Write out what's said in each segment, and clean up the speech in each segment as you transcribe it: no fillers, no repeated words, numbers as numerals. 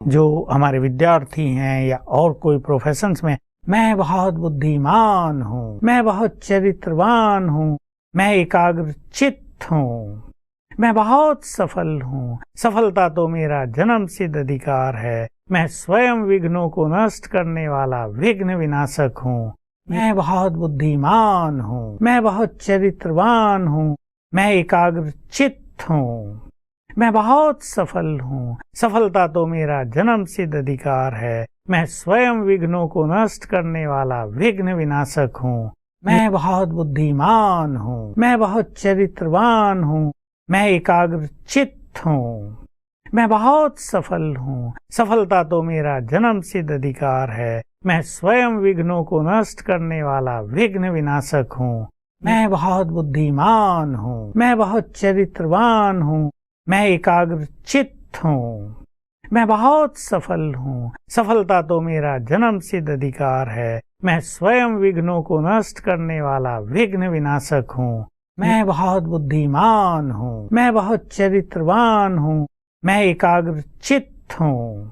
जो हमारे विद्यार्थी हैं या और कोई प्रोफेशंस में, मैं बहुत बुद्धिमान हूँ, मैं बहुत चरित्रवान हूँ, मैं एकाग्र चित्त हूँ, मैं बहुत सफल हूँ, सफलता तो मेरा जन्म सिद्ध अधिकार है, मैं स्वयं विघ्नों को नष्ट करने वाला विघ्न विनाशक हूँ, मैं बहुत बुद्धिमान हूँ, मैं बहुत चरित्रवान हूँ, मैं एकाग्र चित्त हूँ, मैं बहुत सफल हूँ, सफलता तो मेरा जन्म सिद्ध अधिकार है, मैं स्वयं विघ्नों को नष्ट करने वाला विघ्न विनाशक हूँ, मैं बहुत बुद्धिमान हूँ, मैं बहुत चरित्रवान हूँ, मैं एकाग्र चित्त हूँ, मैं बहुत सफल हूँ, सफलता तो मेरा जन्म सिद्ध अधिकार है, मैं स्वयं विघ्नों को नष्ट करने वाला विघ्न विनाशक हूँ, मैं बहुत बुद्धिमान हूँ, मैं बहुत चरित्रवान हूँ, मैं एकाग्र चित्त हूँ, मैं बहुत सफल हूँ, सफलता तो मेरा जन्म सिद्ध अधिकार है, मैं स्वयं विघ्नों को नष्ट करने वाला विघ्न विनाशक हूँ, मैं बहुत बुद्धिमान हूँ, मैं बहुत चरित्रवान हूँ, मैं एकाग्र चित्त हूँ,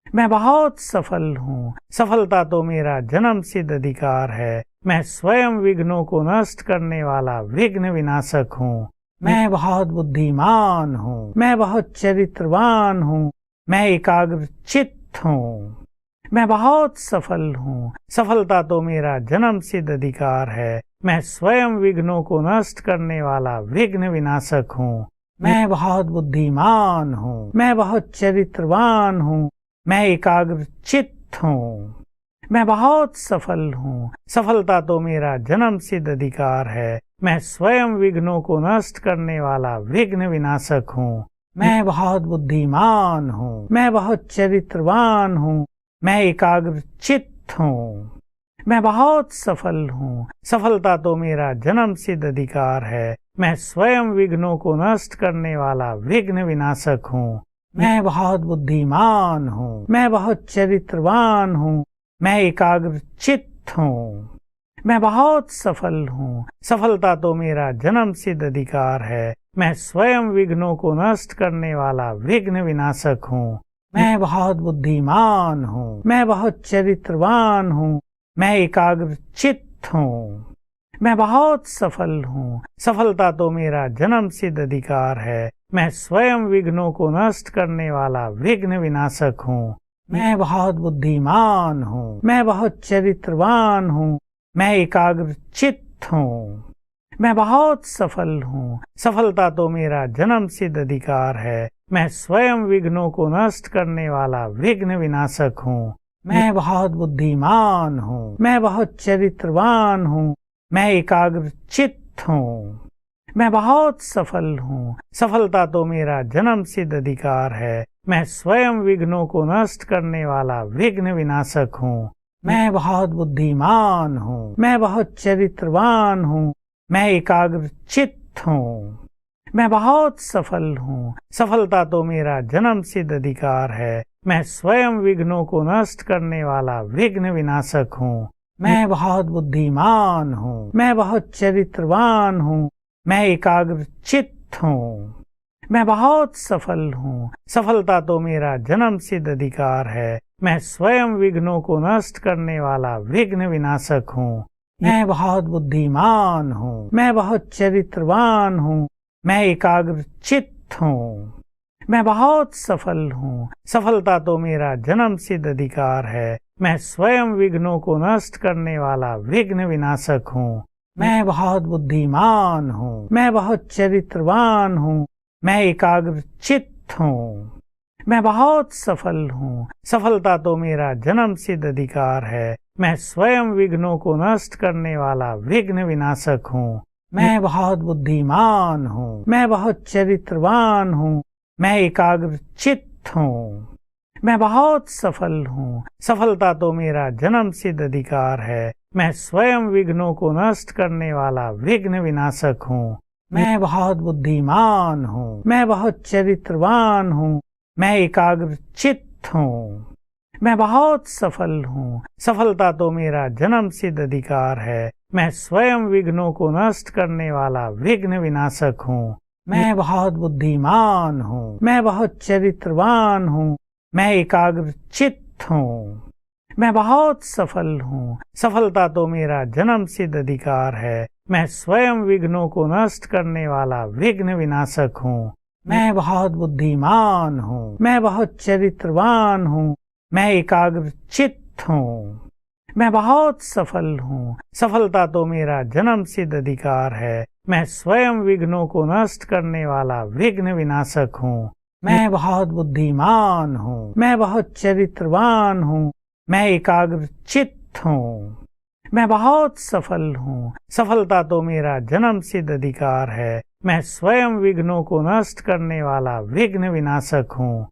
मैं बहुत सफल हूँ, सफलता तो मेरा जन्म सिद्ध अधिकार है, मैं स्वयं विघ्नों को नष्ट करने वाला विघ्न विनाशक हूँ, मैं बहुत बुद्धिमान हूँ, मैं बहुत चरित्रवान हूँ, मैं एकाग्र चित्त हूँ, मैं बहुत सफल हूँ, सफलता तो मेरा जन्म सिद्ध अधिकार है, मैं स्वयं विघ्नों को नष्ट करने वाला विघ्न विनाशक हूँ, मैं बहुत बुद्धिमान हूँ, मैं बहुत चरित्रवान हूँ, मैं एकाग्र चित्त हूँ, मैं बहुत सफल हूँ, सफलता तो मेरा जन्म सिद्ध अधिकार है, मैं स्वयं विघ्नों को नष्ट करने वाला विघ्न विनाशक हूँ, मैं बहुत बुद्धिमान हूँ, मैं बहुत चरित्रवान हूँ, मैं एकाग्र चित्त हूँ, मैं बहुत सफल हूँ, सफलता तो मेरा जन्म सिद्ध अधिकार है, मैं स्वयं विघ्नों को नष्ट करने वाला विघ्न विनाशक हूँ, मैं बहुत बुद्धिमान हूँ, मैं बहुत चरित्रवान हूँ, मैं एकाग्र चित्त हूँ, मैं बहुत सफल हूँ, सफलता तो मेरा जन्म सिद्ध अधिकार है, मैं स्वयं विघ्नों को नष्ट करने वाला विघ्न विनाशक हूँ, मैं बहुत बुद्धिमान हूँ, मैं बहुत चरित्रवान हूँ, मैं एकाग्र चित्त हूँ, मैं बहुत सफल हूँ, सफलता तो मेरा जन्म सिद्ध अधिकार है, मैं स्वयं विघ्नों को नष्ट करने वाला विघ्न विनाशक हूँ, मैं बहुत बुद्धिमान हूँ, मैं बहुत चरित्रवान हूँ, मैं एकाग्र चित्त हूँ, मैं बहुत सफल हूँ, सफलता तो मेरा जन्म सिद्ध अधिकार है, मैं स्वयं विघ्नों को नष्ट करने वाला विघ्न विनाशक हूँ, मैं बहुत बुद्धिमान हूँ, मैं बहुत चरित्रवान हूँ, मैं एकाग्र चित्त हूँ, मैं बहुत सफल हूँ, सफलता तो मेरा जन्म सिद्ध अधिकार है, मैं स्वयं विघ्नों को नष्ट करने वाला विघ्न विनाशक हूँ, मैं बहुत बुद्धिमान हूँ, मैं बहुत चरित्रवान हूँ, मैं एकाग्र चित्त हूँ, मैं बहुत सफल हूँ, सफलता तो मेरा जन्म सिद्ध अधिकार है, मैं स्वयं विघ्नों को नष्ट करने वाला विघ्न विनाशक हूँ, मैं बहुत बुद्धिमान हूँ, मैं बहुत चरित्रवान हूँ, मैं एकाग्र चित्त हूँ, मैं बहुत सफल हूँ, सफलता तो मेरा जन्म सिद्ध अधिकार है, मैं स्वयं विघ्नों को नष्ट करने वाला विघ्न विनाशक हूँ, मैं बहुत बुद्धिमान हूँ, मैं बहुत चरित्रवान हूँ, मैं एकाग्र चित्त हूँ, मैं बहुत सफल हूँ, सफलता तो मेरा जन्म सिद्ध अधिकार है, मैं स्वयं विघ्नों को नष्ट करने वाला विघ्न विनाशक हूँ, मैं बहुत बुद्धिमान हूँ, मैं बहुत चरित्रवान हूँ, मैं एकाग्र चित्त हूँ, मैं बहुत सफल हूँ, सफलता तो मेरा जन्म सिद्ध अधिकार है, मैं स्वयं विघ्नों को नष्ट करने वाला विघ्न विनाशक हूँ, मैं बहुत बुद्धिमान हूँ, मैं बहुत चरित्रवान हूँ, मैं एकाग्र चित्त हूँ, मैं बहुत सफल हूँ, सफलता तो मेरा जन्म सिद्ध अधिकार है, मैं स्वयं विघ्नों को नष्ट करने वाला विघ्न विनाशक हूँ, मैं बहुत बुद्धिमान हूँ, मैं बहुत चरित्रवान हूँ, मैं एकाग्र चित्त हूँ, मैं बहुत सफल हूँ, सफलता तो मेरा जन्म सिद्ध अधिकार है, मैं स्वयं विघ्नों को नष्ट करने वाला विघ्न विनाशक हूँ, मैं बहुत बुद्धिमान हूँ, मैं बहुत चरित्रवान हूँ, मैं एकाग्र चित्त हूँ। मैं बहुत सफल हूँ। सफलता तो मेरा जन्म सिद्ध अधिकार है। मैं स्वयं विघ्नों को नष्ट करने वाला विघ्न विनाशक हूँ। मैं बहुत बुद्धिमान हूँ। मैं बहुत चरित्रवान हूँ। मैं एकाग्र चित्त हूँ। मैं बहुत सफल हूँ। सफलता तो मेरा जन्म सिद्ध अधिकार है। मैं स्वयं विघ्नों को नष्ट करने वाला विघ्न विनाशक हूँ। मैं बहुत बुद्धिमान हूँ। मैं बहुत चरित्रवान हूँ। मैं एकाग्र चित्त हूँ। मैं बहुत सफल हूँ। सफलता तो मेरा जन्म सिद्ध अधिकार है। मैं स्वयं विघ्नों को नष्ट करने वाला विघ्न विनाशक हूँ।